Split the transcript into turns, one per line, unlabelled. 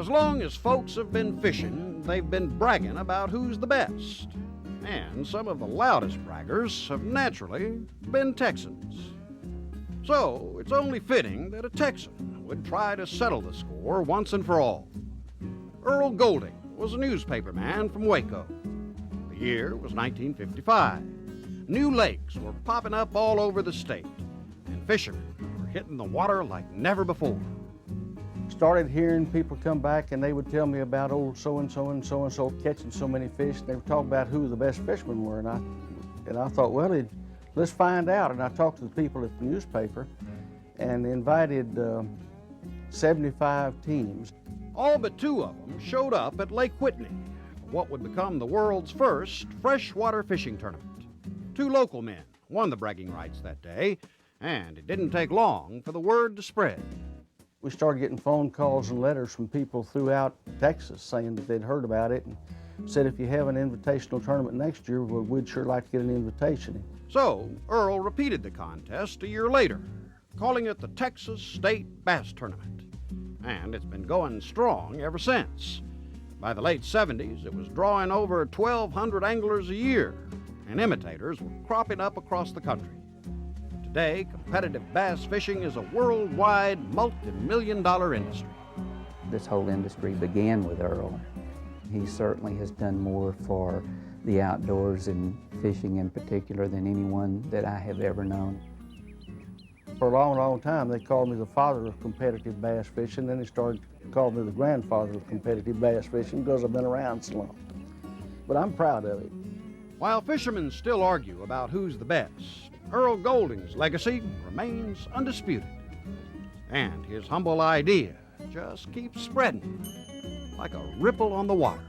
As long as folks have been fishing, they've been bragging about who's the best. And some of the loudest braggers have naturally been Texans. So it's only fitting that a Texan would try to settle the score once and for all. Earl Golding was a newspaperman from Waco. The year was 1955. New lakes were popping up all over the state, and fishermen were hitting the water like never before.
Started hearing people come back and they would tell me about old so-and-so and so-and-so catching so many fish. They would talk about who the best fishermen were, and I thought, well, let's find out. And I talked to the people at the newspaper and invited 75 teams.
All but 2 of them showed up at Lake Whitney for what would become the world's first freshwater fishing tournament. 2 local men won the bragging rights that day, and it didn't take long for the word to spread.
We started getting phone calls and letters from people throughout Texas saying that they'd heard about it and said, if you have an invitational tournament next year, well, we'd sure like to get an invitation.
So Earl repeated the contest a year later, calling it the Texas State Bass Tournament. And it's been going strong ever since. By the late 70s, it was drawing over 1,200 anglers a year, and imitators were cropping up across the country. Today, competitive bass fishing is a worldwide, multi-million-dollar industry.
This whole industry began with Earl. He certainly has done more for the outdoors and fishing in particular than anyone that I have ever known.
For a long, long time, they called me the father of competitive bass fishing. Then they started calling me the grandfather of competitive bass fishing because I've been around so long. But I'm proud of it.
While fishermen still argue about who's the best, Earl Golding's legacy remains undisputed. And his humble idea just keeps spreading like a ripple on the water.